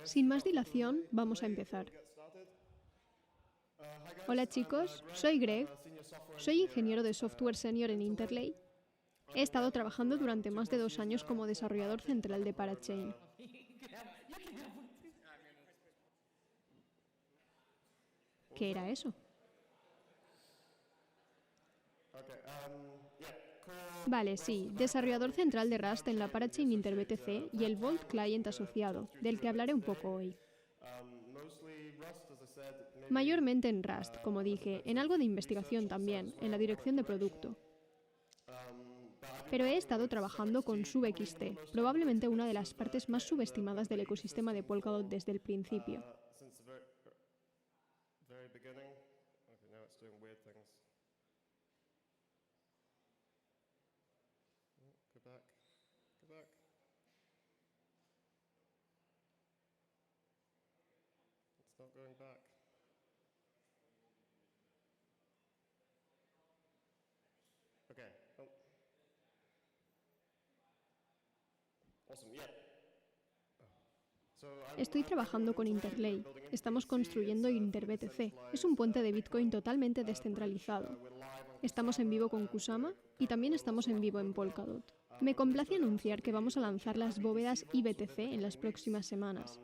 Sin más dilación, vamos a empezar. Hola chicos, soy Greg, soy ingeniero de software senior en Interlay. He estado trabajando durante más de 2 años como desarrollador central de Parachain. ¿Qué era eso? Vale, sí, desarrollador central de Rust en la Parachain InterBTC y el Vault Client asociado, del que hablaré un poco hoy. Mayormente en Rust, como dije, en algo de investigación también, en la dirección de producto. Pero he estado trabajando con SubXT, probablemente una de las partes más subestimadas del ecosistema de Polkadot desde el principio. Estoy trabajando con Interlay. Estamos construyendo InterBTC. Es un puente de Bitcoin totalmente descentralizado. Estamos en vivo con Kusama y también estamos en vivo en Polkadot. Me complace anunciar que vamos a lanzar las bóvedas IBTC en las próximas semanas.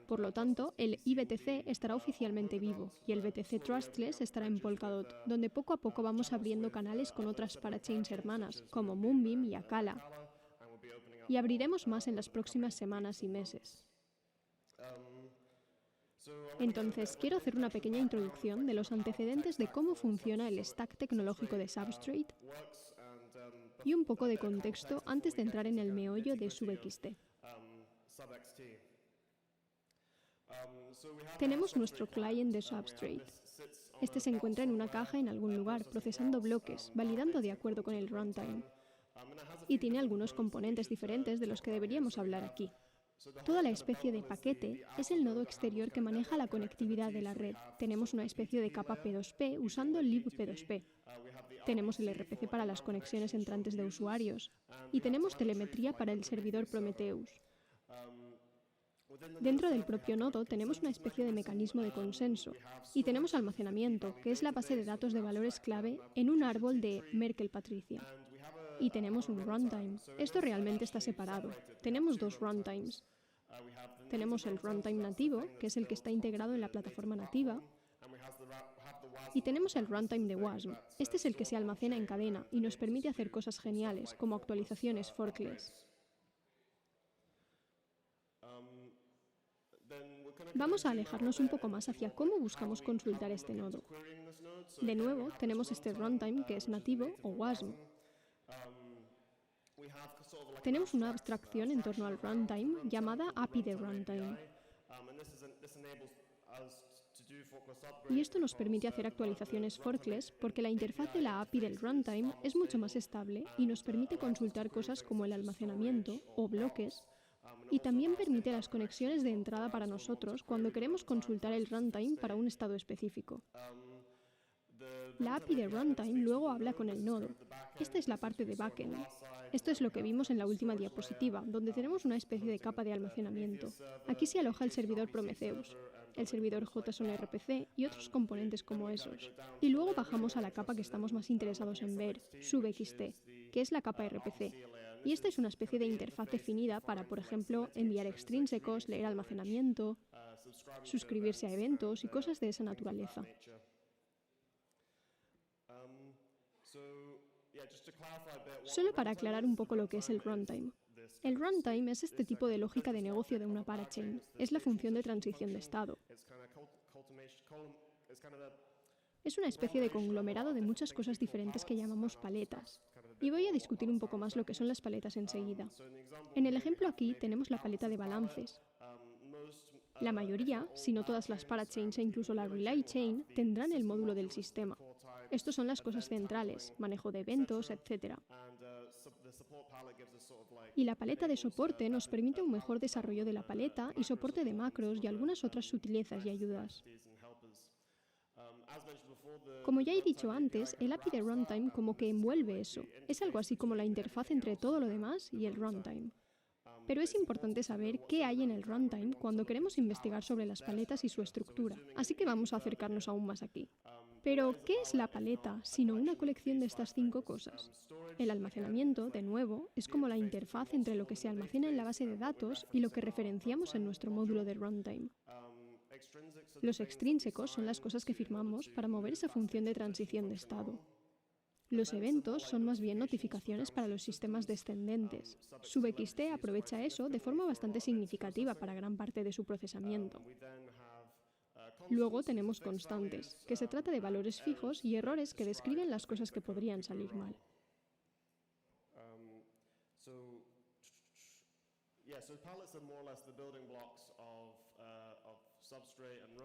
Por lo tanto, el IBTC estará oficialmente vivo y el BTC Trustless estará en Polkadot, donde poco a poco vamos abriendo canales con otras parachains hermanas, como Moonbeam y Akala. Y abriremos más en las próximas semanas y meses. Entonces, quiero hacer una pequeña introducción de los antecedentes de cómo funciona el stack tecnológico de Substrate y un poco de contexto antes de entrar en el meollo de SubXT. Tenemos nuestro client de Substrate. Este se encuentra en una caja en algún lugar, procesando bloques, validando de acuerdo con el runtime. Y tiene algunos componentes diferentes de los que deberíamos hablar aquí. Toda la especie de paquete es el nodo exterior que maneja la conectividad de la red. Tenemos una especie de capa P2P usando libp2p. Tenemos el RPC para las conexiones entrantes de usuarios. Y tenemos telemetría para el servidor Prometheus. Dentro del propio nodo tenemos una especie de mecanismo de consenso y tenemos almacenamiento, que es la base de datos de valores clave en un árbol de Merkle-Patricia. Y tenemos un runtime. Esto realmente está separado. Tenemos 2 runtimes. Tenemos el runtime nativo, que es el que está integrado en la plataforma nativa, y tenemos el runtime de Wasm. Este es el que se almacena en cadena y nos permite hacer cosas geniales, como actualizaciones forkless. Vamos a alejarnos un poco más hacia cómo buscamos consultar este nodo. De nuevo, tenemos este runtime que es nativo o Wasm. Tenemos una abstracción en torno al runtime llamada API de runtime. Y esto nos permite hacer actualizaciones forkless porque la interfaz de la API del runtime es mucho más estable y nos permite consultar cosas como el almacenamiento o bloques, y también permite las conexiones de entrada para nosotros cuando queremos consultar el runtime para un estado específico. La API de runtime luego habla con el nodo. Esta es la parte de backend. Esto es lo que vimos en la última diapositiva, donde tenemos una especie de capa de almacenamiento. Aquí se aloja el servidor Prometheus, el servidor JSON-RPC y otros componentes como esos. Y luego bajamos a la capa que estamos más interesados en ver, SubXT, que es la capa RPC. Y esta es una especie de interfaz definida para, por ejemplo, enviar extrínsecos, leer almacenamiento, suscribirse a eventos y cosas de esa naturaleza. Solo para aclarar un poco lo que es el runtime. El runtime es este tipo de lógica de negocio de una parachain. Es la función de transición de estado. Es una especie de conglomerado de muchas cosas diferentes que llamamos paletas. Y voy a discutir un poco más lo que son las paletas enseguida. En el ejemplo aquí tenemos la paleta de balances. La mayoría, si no todas las parachains e incluso la relay chain, tendrán el módulo del sistema. Estos son las cosas centrales, manejo de eventos, etc. Y la paleta de soporte nos permite un mejor desarrollo de la paleta y soporte de macros y algunas otras sutilezas y ayudas. Como ya he dicho antes, el API de runtime como que envuelve eso. Es algo así como la interfaz entre todo lo demás y el runtime. Pero es importante saber qué hay en el runtime cuando queremos investigar sobre las paletas y su estructura, así que vamos a acercarnos aún más aquí. Pero, ¿qué es la paleta sino una colección de estas 5 cosas? El almacenamiento, de nuevo, es como la interfaz entre lo que se almacena en la base de datos y lo que referenciamos en nuestro módulo de runtime. Los extrínsecos son las cosas que firmamos para mover esa función de transición de estado. Los eventos son más bien notificaciones para los sistemas descendentes. SubXT aprovecha eso de forma bastante significativa para gran parte de su procesamiento. Luego tenemos constantes, que se trata de valores fijos y errores que describen las cosas que podrían salir mal.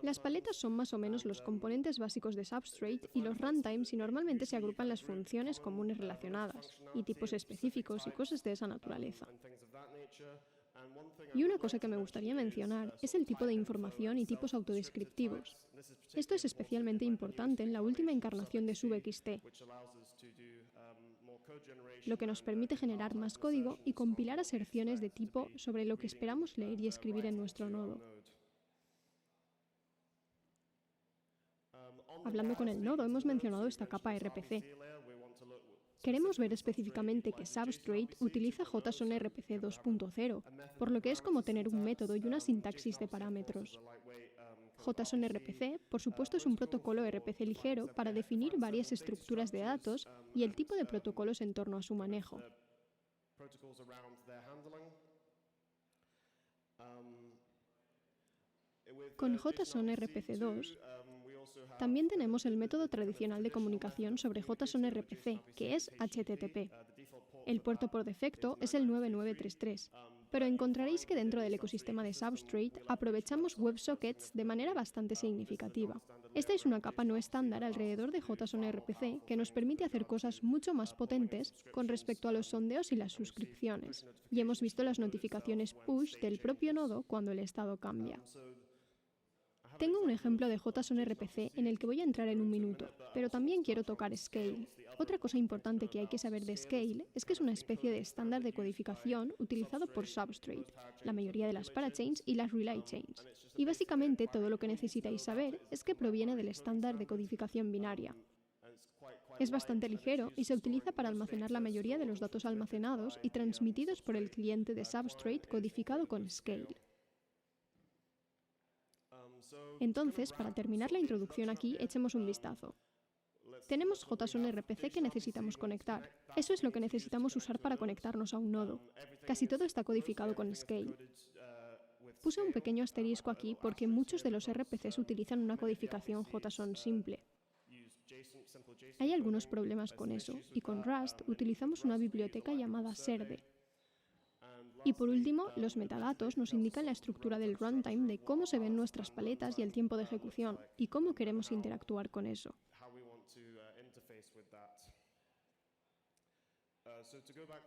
Las paletas son más o menos los componentes básicos de Substrate y los runtimes, y normalmente se agrupan las funciones comunes relacionadas, y tipos específicos y cosas de esa naturaleza. Y una cosa que me gustaría mencionar es el tipo de información y tipos autodescriptivos. Esto es especialmente importante en la última encarnación de SubXT, lo que nos permite generar más código y compilar aserciones de tipo sobre lo que esperamos leer y escribir en nuestro nodo. Hablando con el nodo, hemos mencionado esta capa RPC. Queremos ver específicamente que Substrate utiliza JSON RPC 2.0, por lo que es como tener un método y una sintaxis de parámetros. JSON RPC, por supuesto, es un protocolo RPC ligero para definir varias estructuras de datos y el tipo de protocolos en torno a su manejo. Con JSON RPC2, también tenemos el método tradicional de comunicación sobre JSON RPC, que es HTTP. El puerto por defecto es el 9933, pero encontraréis que dentro del ecosistema de Substrate aprovechamos WebSockets de manera bastante significativa. Esta es una capa no estándar alrededor de JSON RPC que nos permite hacer cosas mucho más potentes con respecto a los sondeos y las suscripciones. Y hemos visto las notificaciones push del propio nodo cuando el estado cambia. Tengo un ejemplo de JSON RPC en el que voy a entrar en un minuto, pero también quiero tocar Scale. Otra cosa importante que hay que saber de Scale es que es una especie de estándar de codificación utilizado por Substrate, la mayoría de las parachains y las relay chains. Y básicamente todo lo que necesitáis saber es que proviene del estándar de codificación binaria. Es bastante ligero y se utiliza para almacenar la mayoría de los datos almacenados y transmitidos por el cliente de Substrate codificado con Scale. Entonces, para terminar la introducción aquí, echemos un vistazo. Tenemos JSON RPC que necesitamos conectar. Eso es lo que necesitamos usar para conectarnos a un nodo. Casi todo está codificado con Scale. Puse un pequeño asterisco aquí porque muchos de los RPCs utilizan una codificación JSON simple. Hay algunos problemas con eso, y con Rust utilizamos una biblioteca llamada Serde. Y por último, los metadatos nos indican la estructura del runtime de cómo se ven nuestras paletas y el tiempo de ejecución, y cómo queremos interactuar con eso.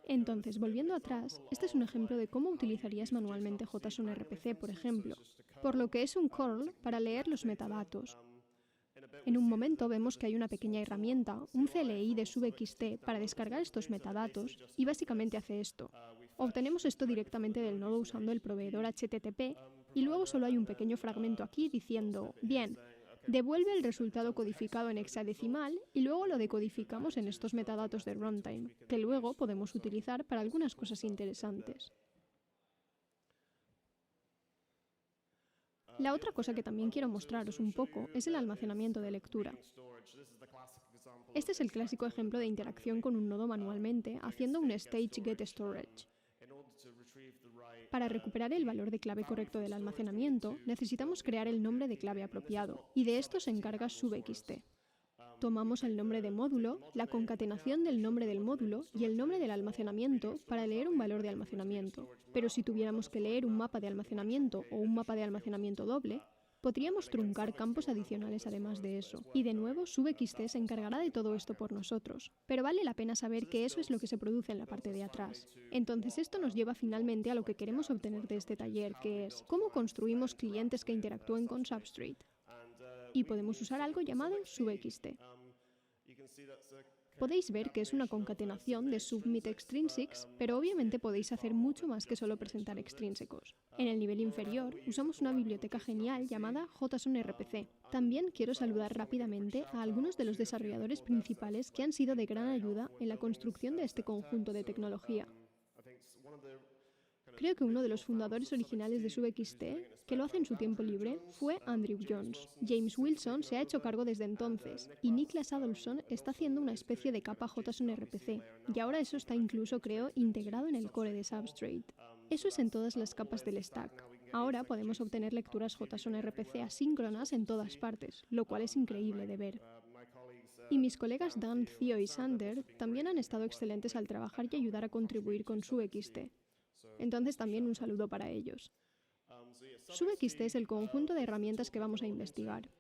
Entonces, volviendo atrás, este es un ejemplo de cómo utilizarías manualmente JSON RPC, por ejemplo, por lo que es un curl para leer los metadatos. En un momento vemos que hay una pequeña herramienta, un CLI de SubXT, para descargar estos metadatos, y básicamente hace esto. Obtenemos esto directamente del nodo usando el proveedor HTTP, y luego solo hay un pequeño fragmento aquí diciendo, bien, devuelve el resultado codificado en hexadecimal y luego lo decodificamos en estos metadatos de runtime, que luego podemos utilizar para algunas cosas interesantes. La otra cosa que también quiero mostraros un poco es el almacenamiento de lectura. Este es el clásico ejemplo de interacción con un nodo manualmente, haciendo un stage get storage. Para recuperar el valor de clave correcto del almacenamiento, necesitamos crear el nombre de clave apropiado, y de esto se encarga SubXT. Tomamos el nombre de módulo, la concatenación del nombre del módulo y el nombre del almacenamiento para leer un valor de almacenamiento. Pero si tuviéramos que leer un mapa de almacenamiento o un mapa de almacenamiento doble, podríamos truncar campos adicionales además de eso. Y de nuevo, SubXT se encargará de todo esto por nosotros. Pero vale la pena saber que eso es lo que se produce en la parte de atrás. Entonces esto nos lleva finalmente a lo que queremos obtener de este taller, que es cómo construimos clientes que interactúen con Substrate. Y podemos usar algo llamado SubXT. Podéis ver que es una concatenación de submit extrinsics, pero obviamente podéis hacer mucho más que solo presentar extrínsecos. En el nivel inferior, usamos una biblioteca genial llamada JSON-RPC. También quiero saludar rápidamente a algunos de los desarrolladores principales que han sido de gran ayuda en la construcción de este conjunto de tecnología. Creo que uno de los fundadores originales de SubXT, que lo hace en su tiempo libre, fue Andrew Jones. James Wilson se ha hecho cargo desde entonces, y Niklas Adolfsson está haciendo una especie de capa JSON-RPC, y ahora eso está incluso, creo, integrado en el core de Substrate. Eso es en todas las capas del stack. Ahora podemos obtener lecturas JSON-RPC asíncronas en todas partes, lo cual es increíble de ver. Y mis colegas Dan, Theo y Sander también han estado excelentes al trabajar y ayudar a contribuir con SubXT. Entonces también un saludo para ellos. SubXT es el conjunto de herramientas que vamos a investigar.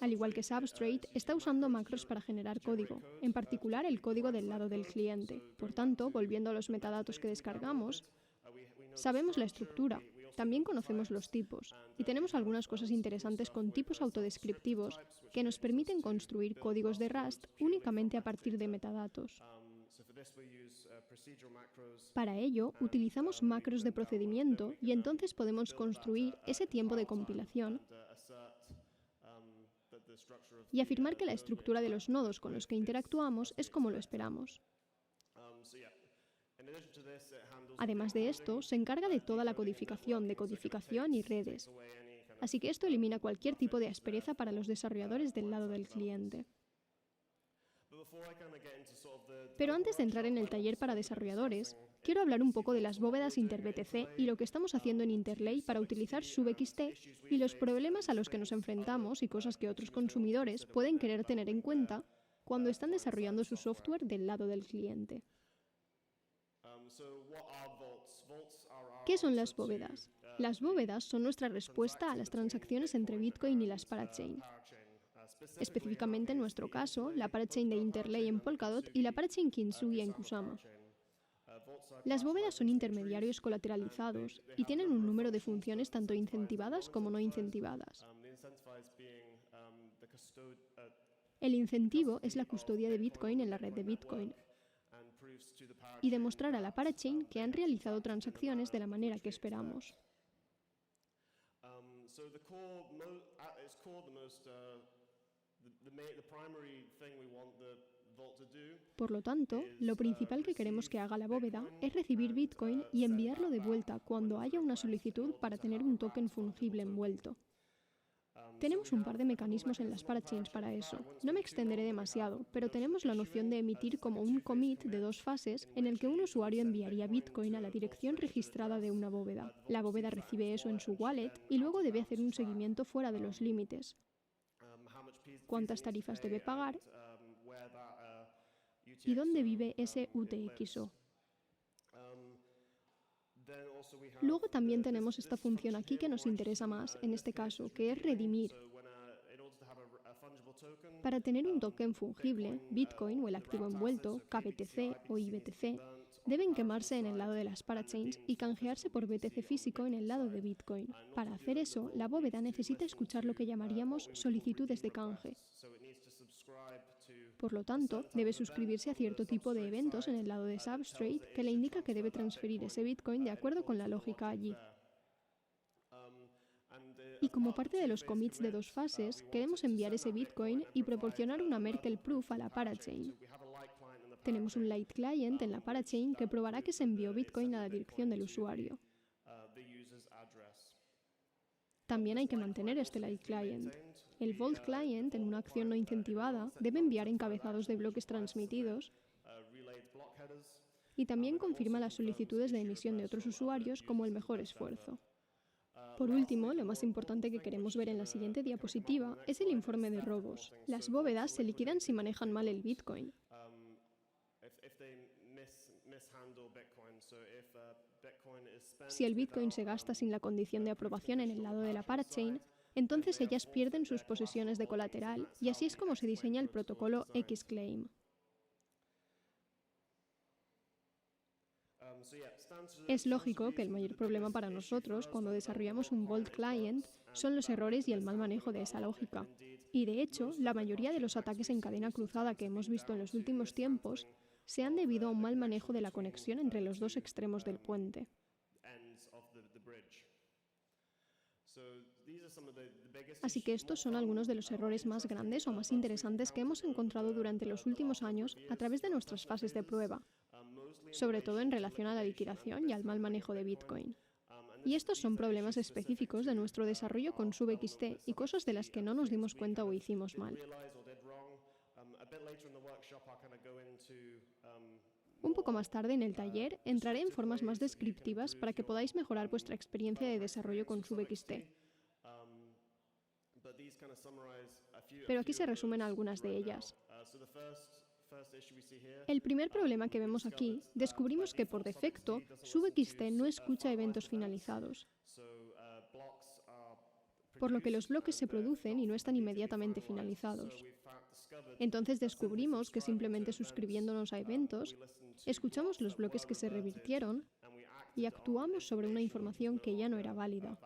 Al igual que Substrate, está usando macros para generar código, en particular el código del lado del cliente. Por tanto, volviendo a los metadatos que descargamos, sabemos la estructura, también conocemos los tipos, y tenemos algunas cosas interesantes con tipos autodescriptivos que nos permiten construir códigos de Rust únicamente a partir de metadatos. Para ello, utilizamos macros de procedimiento y entonces podemos construir ese tiempo de compilación y afirmar que la estructura de los nodos con los que interactuamos es como lo esperamos. Además de esto, se encarga de toda la codificación, decodificación y redes. Así que esto elimina cualquier tipo de aspereza para los desarrolladores del lado del cliente. Pero antes de entrar en el taller para desarrolladores, quiero hablar un poco de las bóvedas InterBTC y lo que estamos haciendo en Interlay para utilizar SubXT y los problemas a los que nos enfrentamos y cosas que otros consumidores pueden querer tener en cuenta cuando están desarrollando su software del lado del cliente. ¿Qué son las bóvedas? Las bóvedas son nuestra respuesta a las transacciones entre Bitcoin y las parachain. Específicamente en nuestro caso, la parachain de Interlay en Polkadot y la parachain Kintsugi en Kusama. Las bóvedas son intermediarios colateralizados y tienen un número de funciones tanto incentivadas como no incentivadas. El incentivo es la custodia de Bitcoin en la red de Bitcoin y demostrar a la parachain que han realizado transacciones de la manera que esperamos. Por lo tanto, lo principal que queremos que haga la bóveda es recibir Bitcoin y enviarlo de vuelta cuando haya una solicitud para tener un token fungible envuelto. Tenemos un par de mecanismos en las parachains para eso. No me extenderé demasiado, pero tenemos la noción de emitir como un commit de 2 fases en el que un usuario enviaría Bitcoin a la dirección registrada de una bóveda. La bóveda recibe eso en su wallet y luego debe hacer un seguimiento fuera de los límites. ¿Cuántas tarifas debe pagar? ¿Y dónde vive ese UTXO? Luego también tenemos esta función aquí que nos interesa más, en este caso, que es redimir. Para tener un token fungible, Bitcoin o el activo envuelto, KBTC o IBTC, deben quemarse en el lado de las parachains y canjearse por BTC físico en el lado de Bitcoin. Para hacer eso, la bóveda necesita escuchar lo que llamaríamos solicitudes de canje. Por lo tanto, debe suscribirse a cierto tipo de eventos en el lado de Substrate que le indica que debe transferir ese Bitcoin de acuerdo con la lógica allí. Y como parte de los commits de 2 fases, queremos enviar ese Bitcoin y proporcionar una Merkle Proof a la parachain. Tenemos un light client en la parachain que probará que se envió Bitcoin a la dirección del usuario. También hay que mantener este light client. El Vault client, en una acción no incentivada, debe enviar encabezados de bloques transmitidos y también confirma las solicitudes de emisión de otros usuarios como el mejor esfuerzo. Por último, lo más importante que queremos ver en la siguiente diapositiva es el informe de robos. Las bóvedas se liquidan si manejan mal el Bitcoin. Si el Bitcoin se gasta sin la condición de aprobación en el lado de la parachain, entonces ellas pierden sus posesiones de colateral y así es como se diseña el protocolo Xclaim. Es lógico que el mayor problema para nosotros cuando desarrollamos un Vault Client son los errores y el mal manejo de esa lógica. Y de hecho, la mayoría de los ataques en cadena cruzada que hemos visto en los últimos tiempos se han debido a un mal manejo de la conexión entre los dos extremos del puente. Así que estos son algunos de los errores más grandes o más interesantes que hemos encontrado durante los últimos años a través de nuestras fases de prueba, sobre todo en relación a la liquidación y al mal manejo de Bitcoin. Y estos son problemas específicos de nuestro desarrollo con SubXT y cosas de las que no nos dimos cuenta o hicimos mal. Un poco más tarde en el taller entraré en formas más descriptivas para que podáis mejorar vuestra experiencia de desarrollo con SubXT. Pero aquí se resumen algunas de ellas. El primer problema que vemos aquí, descubrimos que por defecto SubXT no escucha eventos finalizados, por lo que los bloques se producen y no están inmediatamente finalizados. Entonces descubrimos que simplemente suscribiéndonos a eventos, escuchamos los bloques que se revirtieron y actuamos sobre una información que ya no era válida.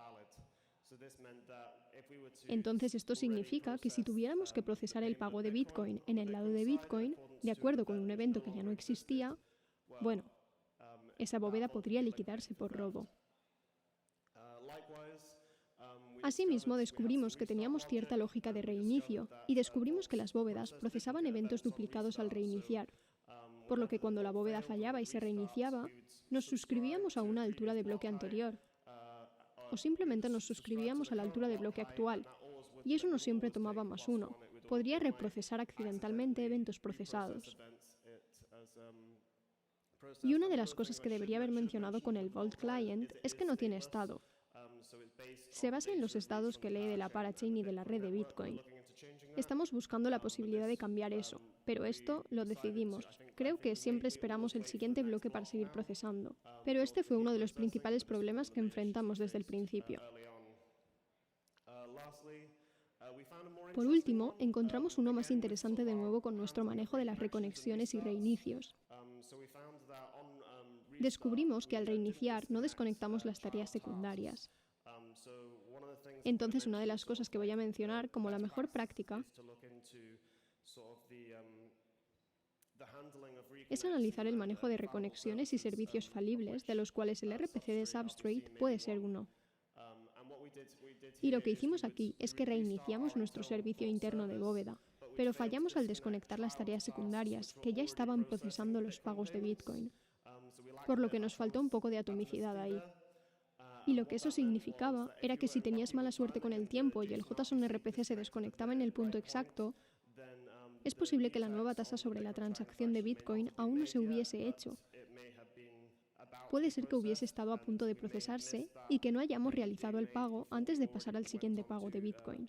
Entonces esto significa que si tuviéramos que procesar el pago de Bitcoin en el lado de Bitcoin, de acuerdo con un evento que ya no existía, bueno, esa bóveda podría liquidarse por robo. Asimismo, descubrimos que teníamos cierta lógica de reinicio y descubrimos que las bóvedas procesaban eventos duplicados al reiniciar, por lo que cuando la bóveda fallaba y se reiniciaba, nos suscribíamos a una altura de bloque anterior, o simplemente nos suscribíamos a la altura de bloque actual, y eso no siempre tomaba +1. Podría reprocesar accidentalmente eventos procesados. Y una de las cosas que debería haber mencionado con el Vault Client es que no tiene estado. Se basa en los estados que lee de la parachain y de la red de Bitcoin. Estamos buscando la posibilidad de cambiar eso, pero esto lo decidimos. Creo que siempre esperamos el siguiente bloque para seguir procesando, pero este fue uno de los principales problemas que enfrentamos desde el principio. Por último, encontramos uno más interesante de nuevo con nuestro manejo de las reconexiones y reinicios. Descubrimos que al reiniciar no desconectamos las tareas secundarias. Entonces, una de las cosas que voy a mencionar como la mejor práctica es analizar el manejo de reconexiones y servicios falibles, de los cuales el RPC de Substrate puede ser uno. Y lo que hicimos aquí es que reiniciamos nuestro servicio interno de bóveda, pero fallamos al desconectar las tareas secundarias, que ya estaban procesando los pagos de Bitcoin, por lo que nos faltó un poco de atomicidad ahí. Y lo que eso significaba era que si tenías mala suerte con el tiempo y el JSON RPC se desconectaba en el punto exacto, es posible que la nueva tasa sobre la transacción de Bitcoin aún no se hubiese hecho. Puede ser que hubiese estado a punto de procesarse y que no hayamos realizado el pago antes de pasar al siguiente pago de Bitcoin.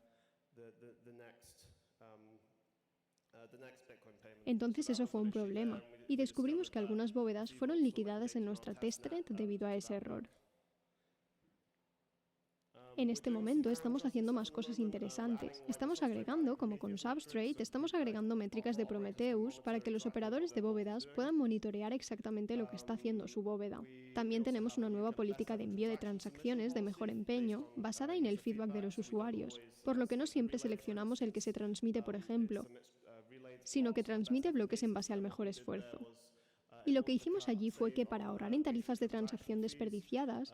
Entonces eso fue un problema, y descubrimos que algunas bóvedas fueron liquidadas en nuestra testnet debido a ese error. En este momento estamos haciendo más cosas interesantes. Estamos agregando, como con Substrate, estamos agregando métricas de Prometheus para que los operadores de bóvedas puedan monitorear exactamente lo que está haciendo su bóveda. También tenemos una nueva política de envío de transacciones de mejor empeño, basada en el feedback de los usuarios, por lo que no siempre seleccionamos el que se transmite, por ejemplo, sino que transmite bloques en base al mejor esfuerzo. Y lo que hicimos allí fue que, para ahorrar en tarifas de transacción desperdiciadas,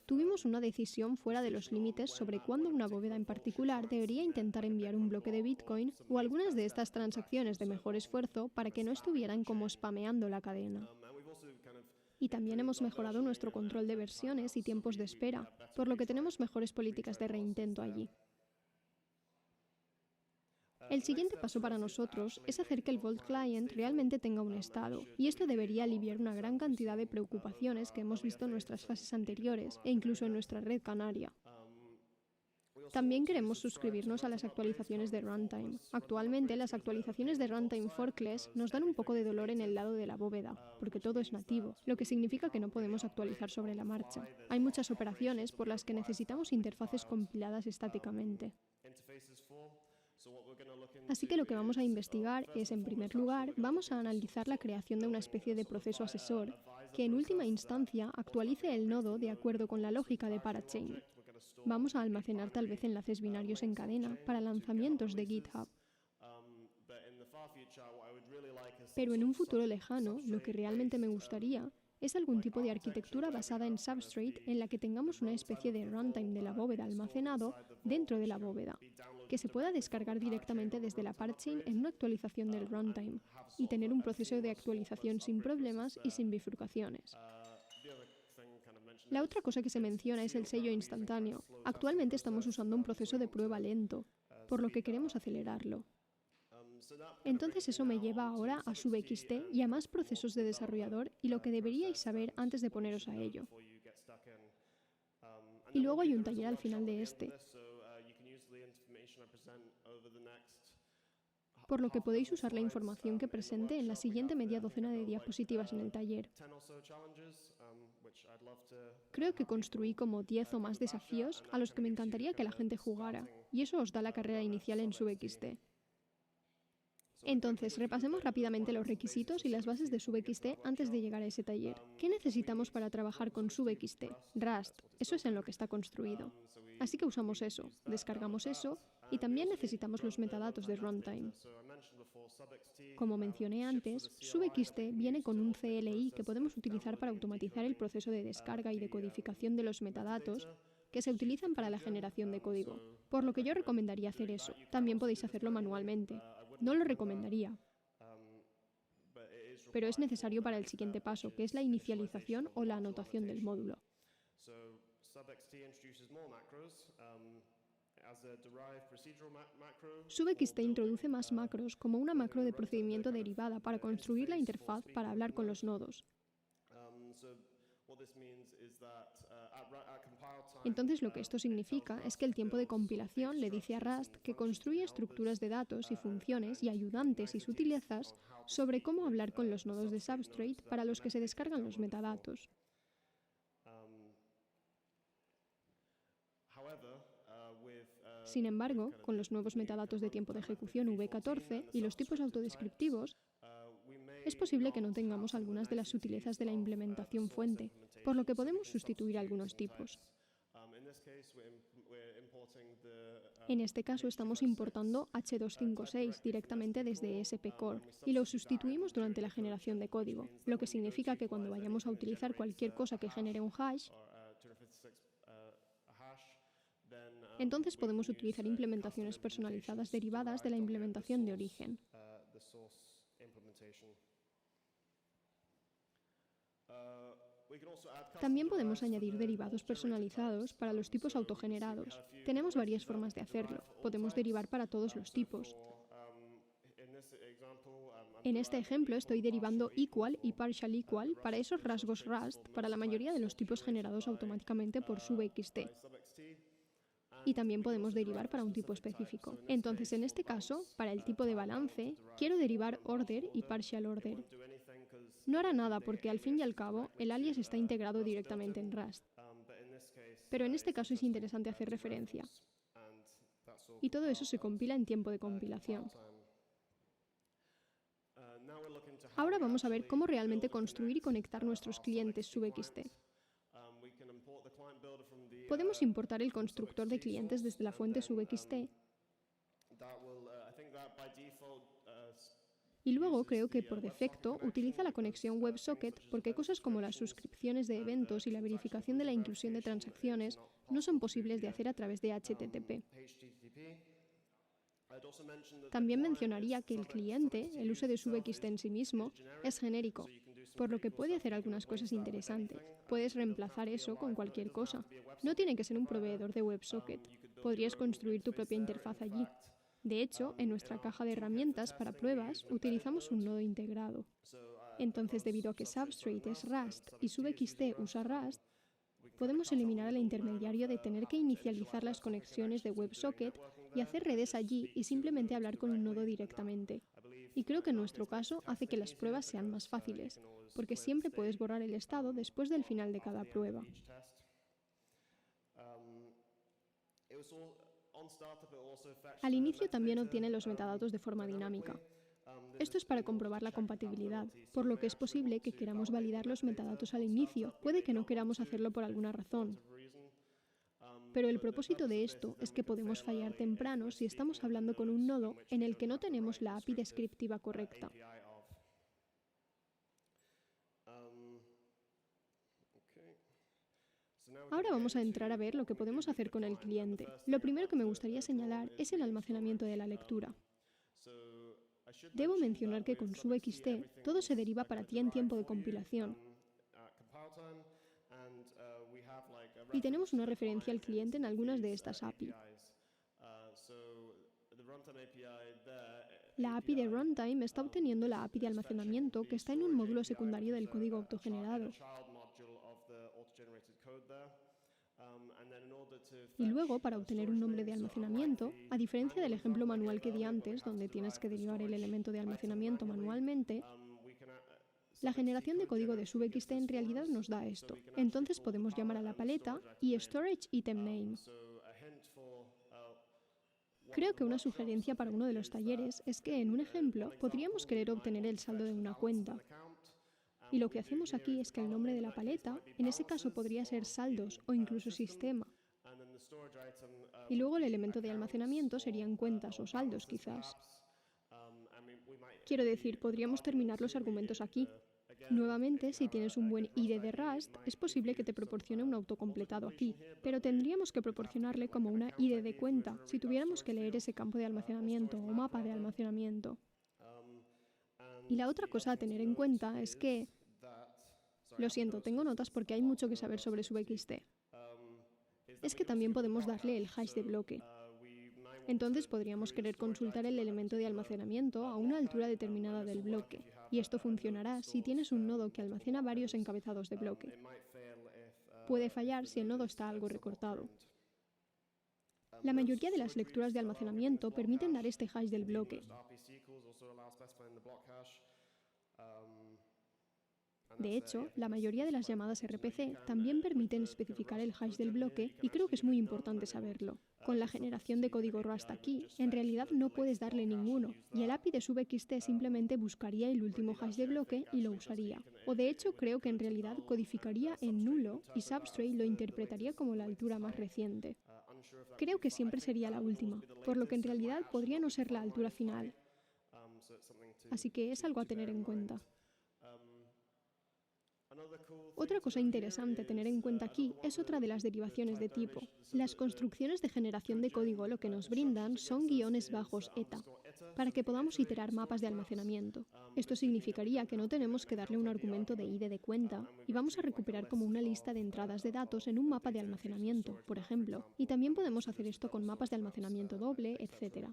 tuvimos una decisión fuera de los límites sobre cuándo una bóveda en particular debería intentar enviar un bloque de Bitcoin o algunas de estas transacciones de mejor esfuerzo para que no estuvieran como spameando la cadena. Y también hemos mejorado nuestro control de versiones y tiempos de espera, por lo que tenemos mejores políticas de reintento allí. El siguiente paso para nosotros es hacer que el Vault Client realmente tenga un estado, y esto debería aliviar una gran cantidad de preocupaciones que hemos visto en nuestras fases anteriores e incluso en nuestra red canaria. También queremos suscribirnos a las actualizaciones de runtime. Actualmente, las actualizaciones de runtime forkless nos dan un poco de dolor en el lado de la bóveda, porque todo es nativo, lo que significa que no podemos actualizar sobre la marcha. Hay muchas operaciones por las que necesitamos interfaces compiladas estáticamente. Así que lo que vamos a investigar es, en primer lugar, vamos a analizar la creación de una especie de proceso asesor que, en última instancia, actualice el nodo de acuerdo con la lógica de parachain. Vamos a almacenar tal vez enlaces binarios en cadena para lanzamientos de GitHub. Pero en un futuro lejano, lo que realmente me gustaría es algún tipo de arquitectura basada en Substrate en la que tengamos una especie de runtime de la bóveda almacenado dentro de la bóveda, que se pueda descargar directamente desde la parchain en una actualización del runtime y tener un proceso de actualización sin problemas y sin bifurcaciones. La otra cosa que se menciona es el sello instantáneo. Actualmente estamos usando un proceso de prueba lento, por lo que queremos acelerarlo. Entonces eso me lleva ahora a SubXT y a más procesos de desarrollador y lo que deberíais saber antes de poneros a ello. Y luego hay un taller al final de este, por lo que podéis usar la información que presente en la siguiente media docena de diapositivas en el taller. Creo que construí como 10 o más desafíos a los que me encantaría que la gente jugara, y eso os da la carrera inicial en SubXT. Entonces, repasemos rápidamente los requisitos y las bases de SubXT antes de llegar a ese taller. ¿Qué necesitamos para trabajar con SubXT? Rust, eso es en lo que está construido. Así que usamos eso, descargamos eso, y también necesitamos los metadatos de runtime. Como mencioné antes, SubXT viene con un CLI que podemos utilizar para automatizar el proceso de descarga y decodificación de los metadatos que se utilizan para la generación de código, por lo que yo recomendaría hacer eso. También podéis hacerlo manualmente. No lo recomendaría, pero es necesario para el siguiente paso, que es la inicialización o la anotación del módulo. SubXT introduce más macros como una macro de procedimiento derivada para construir la interfaz para hablar con los nodos. Entonces lo que esto significa es que el tiempo de compilación le dice a Rust que construye estructuras de datos y funciones y ayudantes y sutilezas sobre cómo hablar con los nodos de Substrate para los que se descargan los metadatos. Sin embargo, con los nuevos metadatos de tiempo de ejecución V14 y los tipos autodescriptivos, es posible que no tengamos algunas de las sutilezas de la implementación fuente, por lo que podemos sustituir algunos tipos. En este caso estamos importando H256 directamente desde SP-Core y lo sustituimos durante la generación de código, lo que significa que cuando vayamos a utilizar cualquier cosa que genere un hash, entonces podemos utilizar implementaciones personalizadas derivadas de la implementación de origen. También podemos añadir derivados personalizados para los tipos autogenerados. Tenemos varias formas de hacerlo. Podemos derivar para todos los tipos. En este ejemplo estoy derivando equal y partial equal para esos rasgos Rust para la mayoría de los tipos generados automáticamente por SubXT. Y también podemos derivar para un tipo específico. Entonces, en este caso, para el tipo de balance, quiero derivar order y partial order. No hará nada porque, al fin y al cabo, el alias está integrado directamente en Rust. Pero en este caso es interesante hacer referencia. Y todo eso se compila en tiempo de compilación. Ahora vamos a ver cómo realmente construir y conectar nuestros clientes SubXT. Podemos importar el constructor de clientes desde la fuente SubXT y luego creo que por defecto utiliza la conexión WebSocket porque cosas como las suscripciones de eventos y la verificación de la inclusión de transacciones no son posibles de hacer a través de HTTP. También mencionaría que el cliente, el uso de SubXT en sí mismo, es genérico, por lo que puede hacer algunas cosas interesantes. Puedes reemplazar eso con cualquier cosa. No tiene que ser un proveedor de WebSocket. Podrías construir tu propia interfaz allí. De hecho, en nuestra caja de herramientas para pruebas utilizamos un nodo integrado. Entonces, debido a que Substrate es Rust y SubXT usa Rust, podemos eliminar al intermediario de tener que inicializar las conexiones de WebSocket y hacer redes allí y simplemente hablar con un nodo directamente. Y creo que en nuestro caso hace que las pruebas sean más fáciles, porque siempre puedes borrar el estado después del final de cada prueba. Al inicio también obtiene los metadatos de forma dinámica. Esto es para comprobar la compatibilidad, por lo que es posible que queramos validar los metadatos al inicio. Puede que no queramos hacerlo por alguna razón. Pero el propósito de esto es que podemos fallar temprano si estamos hablando con un nodo en el que no tenemos la API descriptiva correcta. Ahora vamos a entrar a ver lo que podemos hacer con el cliente. Lo primero que me gustaría señalar es el almacenamiento de la lectura. Debo mencionar que con SubXT todo se deriva para ti en tiempo de compilación. Y tenemos una referencia al cliente en algunas de estas API. La API de runtime está obteniendo la API de almacenamiento que está en un módulo secundario del código autogenerado. Y luego, para obtener un nombre de almacenamiento, a diferencia del ejemplo manual que di antes, donde tienes que derivar el elemento de almacenamiento manualmente, la generación de código de SubXT en realidad nos da esto. Entonces podemos llamar a la paleta y storage item name. Creo que una sugerencia para uno de los talleres es que en un ejemplo podríamos querer obtener el saldo de una cuenta. Y lo que hacemos aquí es que el nombre de la paleta, en ese caso podría ser saldos o incluso sistema. Y luego el elemento de almacenamiento serían cuentas o saldos quizás. Quiero decir, podríamos terminar los argumentos aquí. Nuevamente, si tienes un buen ID de Rust, es posible que te proporcione un autocompletado aquí, pero tendríamos que proporcionarle como una ID de cuenta si tuviéramos que leer ese campo de almacenamiento o mapa de almacenamiento. Y la otra cosa a tener en cuenta es que... Lo siento, tengo notas porque hay mucho que saber sobre SubXT. Es que también podemos darle el hash de bloque. Entonces podríamos querer consultar el elemento de almacenamiento a una altura determinada del bloque. Y esto funcionará si tienes un nodo que almacena varios encabezados de bloque. Puede fallar si el nodo está algo recortado. La mayoría de las lecturas de almacenamiento permiten dar este hash del bloque. De hecho, la mayoría de las llamadas RPC también permiten especificar el hash del bloque y creo que es muy importante saberlo. Con la generación de código Rust aquí, en realidad no puedes darle ninguno, y el API de SubXT simplemente buscaría el último hash de bloque y lo usaría. O de hecho, creo que en realidad codificaría en nulo y Substrate lo interpretaría como la altura más reciente. Creo que siempre sería la última, por lo que en realidad podría no ser la altura final. Así que es algo a tener en cuenta. Otra cosa interesante a tener en cuenta aquí es otra de las derivaciones de tipo. Las construcciones de generación de código lo que nos brindan son guiones bajos eta, para que podamos iterar mapas de almacenamiento. Esto significaría que no tenemos que darle un argumento de ID de cuenta y vamos a recuperar como una lista de entradas de datos en un mapa de almacenamiento, por ejemplo. Y también podemos hacer esto con mapas de almacenamiento doble, etc.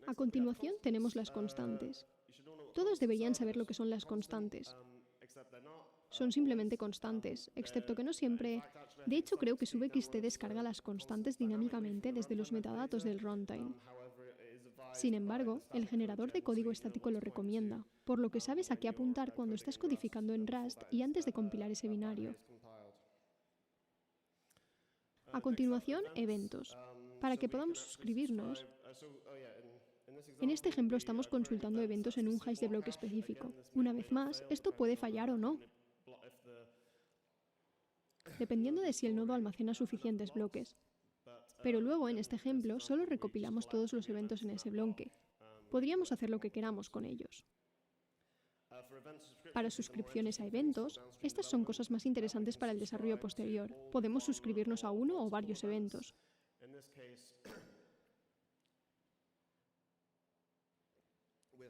A continuación tenemos las constantes. Todos deberían saber lo que son las constantes. Son simplemente constantes, excepto que no siempre... De hecho, creo que SubXT descarga las constantes dinámicamente desde los metadatos del runtime. Sin embargo, el generador de código estático lo recomienda, por lo que sabes a qué apuntar cuando estás codificando en Rust y antes de compilar ese binario. A continuación, eventos. Para que podamos suscribirnos, en este ejemplo estamos consultando eventos en un hash de bloque específico. Una vez más, esto puede fallar o no, dependiendo de si el nodo almacena suficientes bloques. Pero luego, en este ejemplo, solo recopilamos todos los eventos en ese bloque. Podríamos hacer lo que queramos con ellos. Para suscripciones a eventos, estas son cosas más interesantes para el desarrollo posterior. Podemos suscribirnos a uno o varios eventos.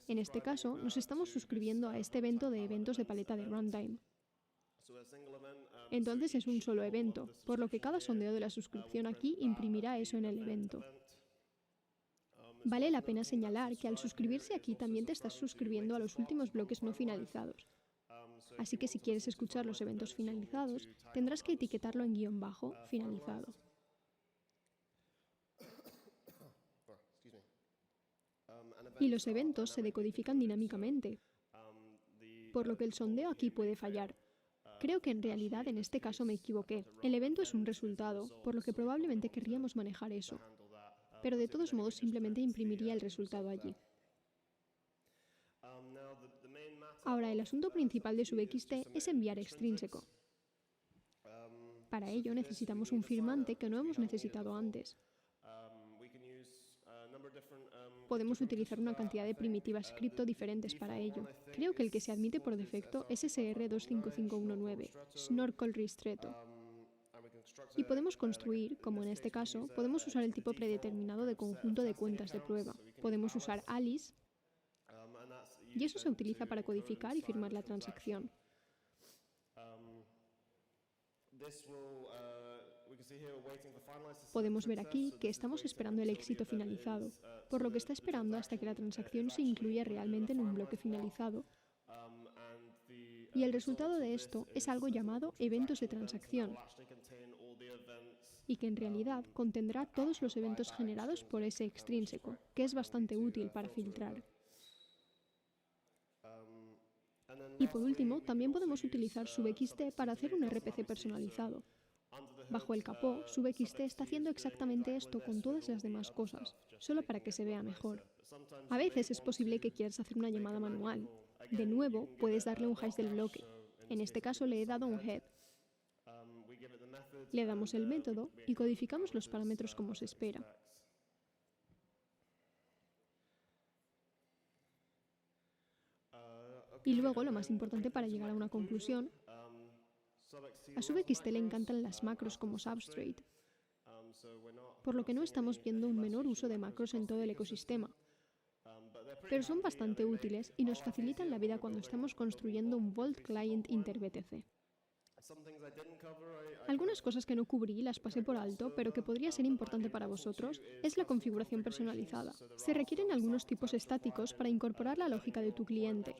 En este caso, nos estamos suscribiendo a este evento de eventos de paleta de runtime. Entonces es un solo evento, por lo que cada sondeo de la suscripción aquí imprimirá eso en el evento. Vale la pena señalar que al suscribirse aquí también te estás suscribiendo a los últimos bloques no finalizados. Así que si quieres escuchar los eventos finalizados, tendrás que etiquetarlo en guión bajo, finalizado. Y los eventos se decodifican dinámicamente, por lo que el sondeo aquí puede fallar. Creo que en realidad en este caso me equivoqué. El evento es un resultado, por lo que probablemente querríamos manejar eso. Pero de todos modos simplemente imprimiría el resultado allí. Ahora, el asunto principal de SubXT es enviar extrínseco. Para ello necesitamos un firmante que no hemos necesitado antes. Podemos utilizar una cantidad de primitivas cripto diferentes para ello. Creo que el que se admite por defecto es SR25519, Snorkel Ristretto. Y podemos construir, como en este caso, podemos usar el tipo predeterminado de conjunto de cuentas de prueba. Podemos usar Alice, y eso se utiliza para codificar y firmar la transacción. Podemos ver aquí que estamos esperando el éxito finalizado, por lo que está esperando hasta que la transacción se incluya realmente en un bloque finalizado. Y el resultado de esto es algo llamado eventos de transacción, y que en realidad contendrá todos los eventos generados por ese extrínseco, que es bastante útil para filtrar. Y por último, también podemos utilizar SubXT para hacer un RPC personalizado. Bajo el capó, SubXT está haciendo exactamente esto con todas las demás cosas, solo para que se vea mejor. A veces es posible que quieras hacer una llamada manual. De nuevo, puedes darle un hash del bloque. En este caso le he dado un head. Le damos el método y codificamos los parámetros como se espera. Y luego, lo más importante para llegar a una conclusión, a SubXT le encantan las macros como substrate, por lo que no estamos viendo un menor uso de macros en todo el ecosistema. Pero son bastante útiles y nos facilitan la vida cuando estamos construyendo un Vault Client InterBTC. Algunas cosas que no cubrí las pasé por alto, pero que podría ser importante para vosotros, es la configuración personalizada. Se requieren algunos tipos estáticos para incorporar la lógica de tu cliente.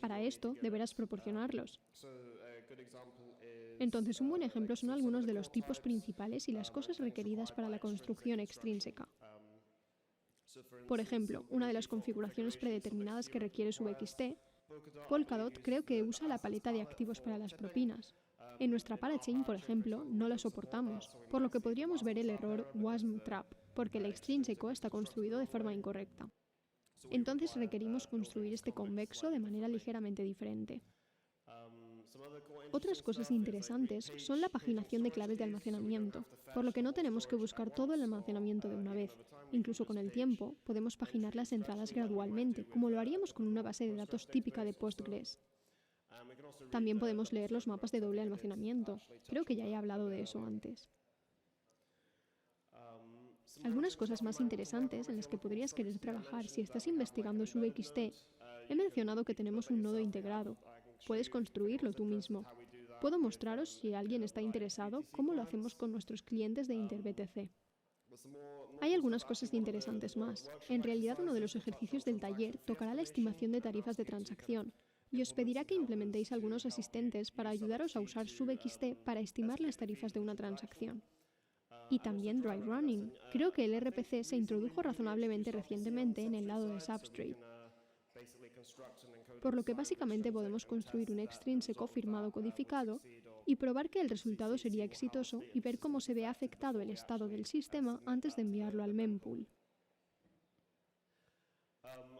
Para esto, deberás proporcionarlos. Entonces, un buen ejemplo son algunos de los tipos principales y las cosas requeridas para la construcción extrínseca. Por ejemplo, una de las configuraciones predeterminadas que requiere SubXT, Polkadot creo que usa la paleta de activos para las propinas. En nuestra parachain, por ejemplo, no la soportamos, por lo que podríamos ver el error WASM trap, porque el extrínseco está construido de forma incorrecta. Entonces requerimos construir este convexo de manera ligeramente diferente. Otras cosas interesantes son la paginación de claves de almacenamiento, por lo que no tenemos que buscar todo el almacenamiento de una vez. Incluso con el tiempo, podemos paginar las entradas gradualmente, como lo haríamos con una base de datos típica de Postgres. También podemos leer los mapas de doble almacenamiento. Creo que ya he hablado de eso antes. Algunas cosas más interesantes en las que podrías querer trabajar si estás investigando SubXT. He mencionado que tenemos un nodo integrado. Puedes construirlo tú mismo. Puedo mostraros, si alguien está interesado, cómo lo hacemos con nuestros clientes de InterBTC. Hay algunas cosas interesantes más. En realidad, uno de los ejercicios del taller tocará la estimación de tarifas de transacción y os pedirá que implementéis algunos asistentes para ayudaros a usar SubXT para estimar las tarifas de una transacción. Y también dry running. Creo que el RPC se introdujo razonablemente recientemente en el lado de Substrate, por lo que básicamente podemos construir un extrínseco firmado codificado y probar que el resultado sería exitoso y ver cómo se ve afectado el estado del sistema antes de enviarlo al mempool.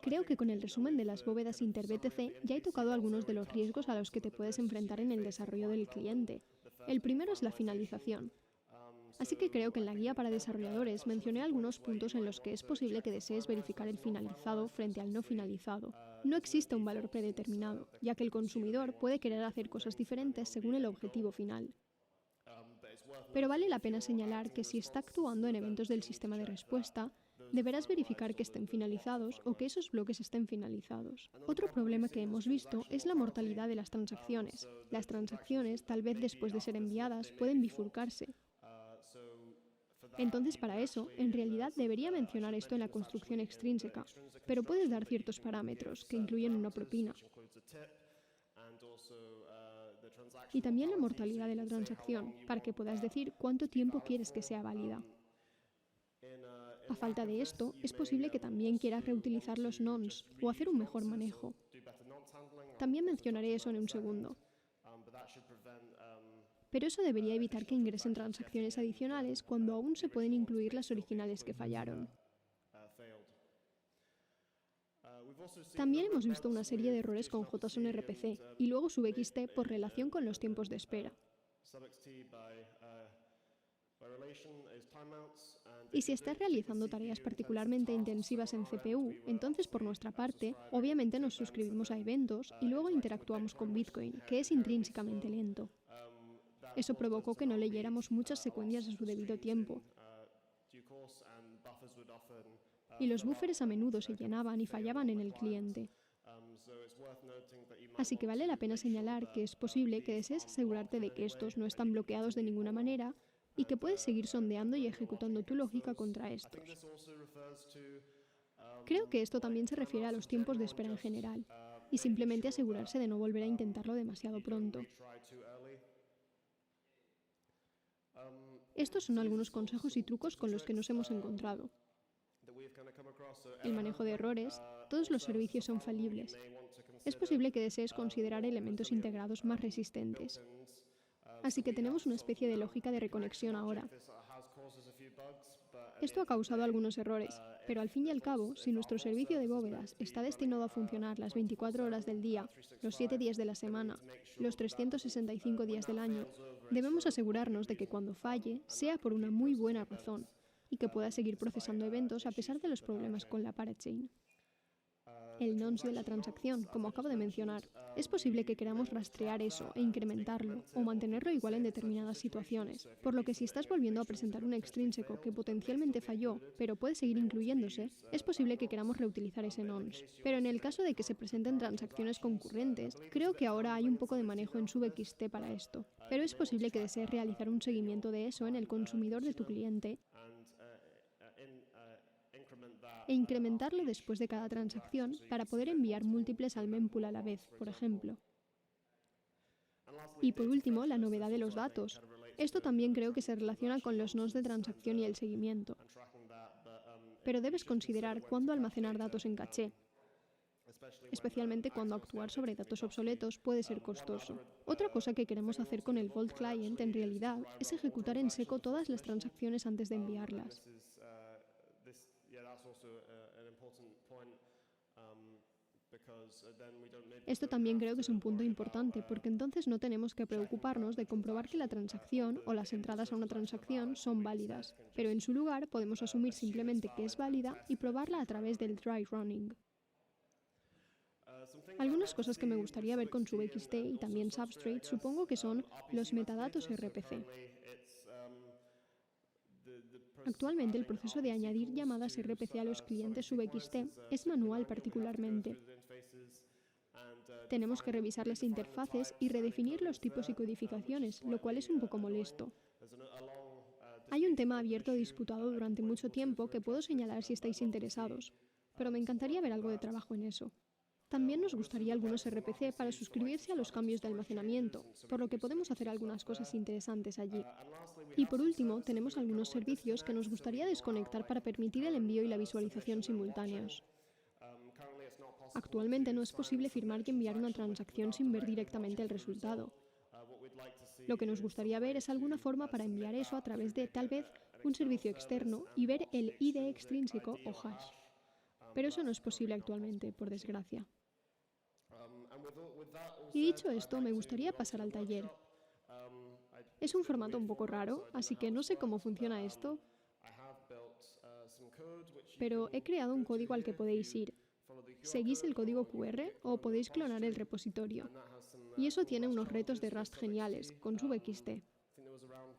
Creo que con el resumen de las bóvedas InterBTC ya he tocado algunos de los riesgos a los que te puedes enfrentar en el desarrollo del cliente. El primero es la finalización. Así que creo que en la guía para desarrolladores mencioné algunos puntos en los que es posible que desees verificar el finalizado frente al no finalizado. No existe un valor predeterminado, ya que el consumidor puede querer hacer cosas diferentes según el objetivo final. Pero vale la pena señalar que si está actuando en eventos del sistema de respuesta, deberás verificar que estén finalizados o que esos bloques estén finalizados. Otro problema que hemos visto es la mortalidad de las transacciones. Las transacciones, tal vez después de ser enviadas, pueden bifurcarse. Entonces, para eso, en realidad debería mencionar esto en la construcción extrínseca, pero puedes dar ciertos parámetros que incluyen una propina. Y también la mortalidad de la transacción, para que puedas decir cuánto tiempo quieres que sea válida. A falta de esto, es posible que también quieras reutilizar los nonce o hacer un mejor manejo. También mencionaré eso en un segundo. Pero eso debería evitar que ingresen transacciones adicionales cuando aún se pueden incluir las originales que fallaron. También hemos visto una serie de errores con JSON RPC y luego SubXT por relación con los tiempos de espera. Y si estás realizando tareas particularmente intensivas en CPU, entonces por nuestra parte, obviamente nos suscribimos a eventos y luego interactuamos con Bitcoin, que es intrínsecamente lento. Eso provocó que no leyéramos muchas secuencias a su debido tiempo. Y los buffers a menudo se llenaban y fallaban en el cliente. Así que vale la pena señalar que es posible que desees asegurarte de que estos no están bloqueados de ninguna manera y que puedes seguir sondeando y ejecutando tu lógica contra estos. Creo que esto también se refiere a los tiempos de espera en general, y simplemente asegurarse de no volver a intentarlo demasiado pronto. Estos son algunos consejos y trucos con los que nos hemos encontrado. El manejo de errores. Todos los servicios son falibles. Es posible que desees considerar elementos integrados más resistentes. Así que tenemos una especie de lógica de reconexión ahora. Esto ha causado algunos errores, pero al fin y al cabo, si nuestro servicio de bóvedas está destinado a funcionar las 24 horas del día, los 7 días de la semana, los 365 días del año, debemos asegurarnos de que cuando falle, sea por una muy buena razón y que pueda seguir procesando eventos a pesar de los problemas con la parachain. El nonce de la transacción, como acabo de mencionar. Es posible que queramos rastrear eso e incrementarlo, o mantenerlo igual en determinadas situaciones, por lo que si estás volviendo a presentar un extrínseco que potencialmente falló, pero puede seguir incluyéndose, es posible que queramos reutilizar ese nonce. Pero en el caso de que se presenten transacciones concurrentes, creo que ahora hay un poco de manejo en SubXT para esto, pero es posible que desees realizar un seguimiento de eso en el consumidor de tu cliente e incrementarlo después de cada transacción para poder enviar múltiples al mempool a la vez, por ejemplo. Y por último, la novedad de los datos. Esto también creo que se relaciona con los nodes de transacción y el seguimiento. Pero debes considerar cuándo almacenar datos en caché, especialmente cuando actuar sobre datos obsoletos puede ser costoso. Otra cosa que queremos hacer con el Vault Client en realidad es ejecutar en seco todas las transacciones antes de enviarlas. Esto también creo que es un punto importante, porque entonces no tenemos que preocuparnos de comprobar que la transacción o las entradas a una transacción son válidas, pero en su lugar podemos asumir simplemente que es válida y probarla a través del dry running. Algunas cosas que me gustaría ver con SubXT y también Substrate supongo que son los metadatos RPC. Actualmente el proceso de añadir llamadas RPC a los clientes SubXT es manual particularmente. Tenemos que revisar las interfaces y redefinir los tipos y codificaciones, lo cual es un poco molesto. Hay un tema abierto disputado durante mucho tiempo que puedo señalar si estáis interesados, pero me encantaría ver algo de trabajo en eso. También nos gustaría algunos RPC para suscribirse a los cambios de almacenamiento, por lo que podemos hacer algunas cosas interesantes allí. Y por último, tenemos algunos servicios que nos gustaría desconectar para permitir el envío y la visualización simultáneos. Actualmente no es posible firmar y enviar una transacción sin ver directamente el resultado. Lo que nos gustaría ver es alguna forma para enviar eso a través de, tal vez, un servicio externo y ver el ID extrínseco o hash. Pero eso no es posible actualmente, por desgracia. Y dicho esto, me gustaría pasar al taller. Es un formato un poco raro, así que no sé cómo funciona esto, pero he creado un código al que podéis ir. Seguís el código QR o podéis clonar el repositorio. Y eso tiene unos retos de Rust geniales, con SubXT.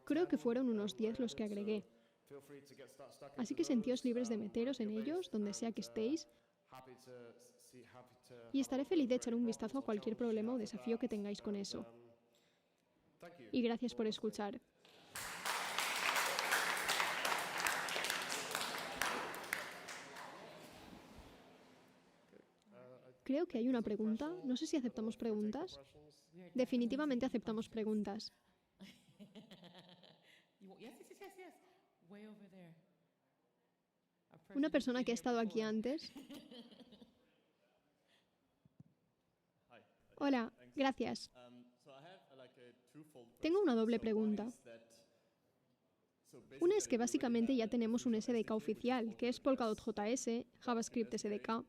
Creo que fueron unos 10 los que agregué. Así que sentíos libres de meteros en ellos, donde sea que estéis, y estaré feliz de echar un vistazo a cualquier problema o desafío que tengáis con eso. Y gracias por escuchar. Creo que hay una pregunta. No sé si aceptamos preguntas. Definitivamente aceptamos preguntas. Una persona que ha estado aquí antes. Hola, gracias. Tengo una doble pregunta. Una es que básicamente ya tenemos un SDK oficial, que es Polkadot JS, JavaScript SDK.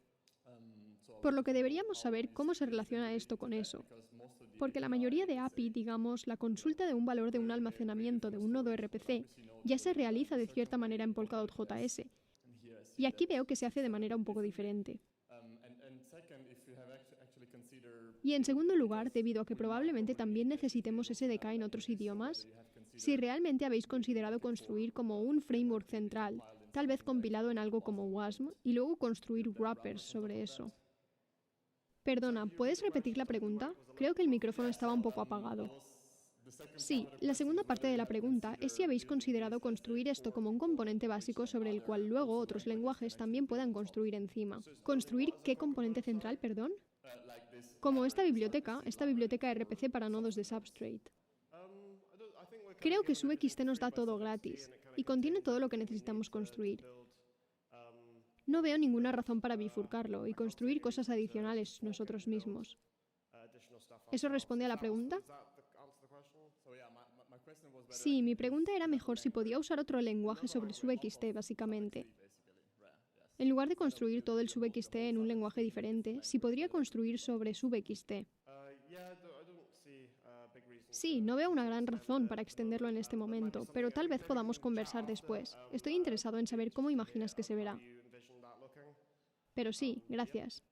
Por lo que deberíamos saber cómo se relaciona esto con eso. Porque la mayoría de API, digamos, la consulta de un valor de un almacenamiento de un nodo RPC, ya se realiza de cierta manera en Polkadot.js. Y aquí veo que se hace de manera un poco diferente. Y en segundo lugar, debido a que probablemente también necesitemos SDK en otros idiomas, si realmente habéis considerado construir como un framework central, tal vez compilado en algo como WASM, y luego construir wrappers sobre eso. Perdona, ¿puedes repetir la pregunta? Creo que el micrófono estaba un poco apagado. Sí, la segunda parte de la pregunta es si habéis considerado construir esto como un componente básico sobre el cual luego otros lenguajes también puedan construir encima. ¿Construir qué componente central, perdón? Como esta biblioteca RPC para nodos de Substrate. Creo que SubXT nos da todo gratis y contiene todo lo que necesitamos construir. No veo ninguna razón para bifurcarlo y construir cosas adicionales nosotros mismos. ¿Eso responde a la pregunta? Sí, mi pregunta era mejor si podía usar otro lenguaje sobre SubXT, básicamente. En lugar de construir todo el SubXT en un lenguaje diferente, si podría construir sobre SubXT. Sí, no veo una gran razón para extenderlo en este momento, pero tal vez podamos conversar después. Estoy interesado en saber cómo imaginas que se verá. Pero sí, gracias.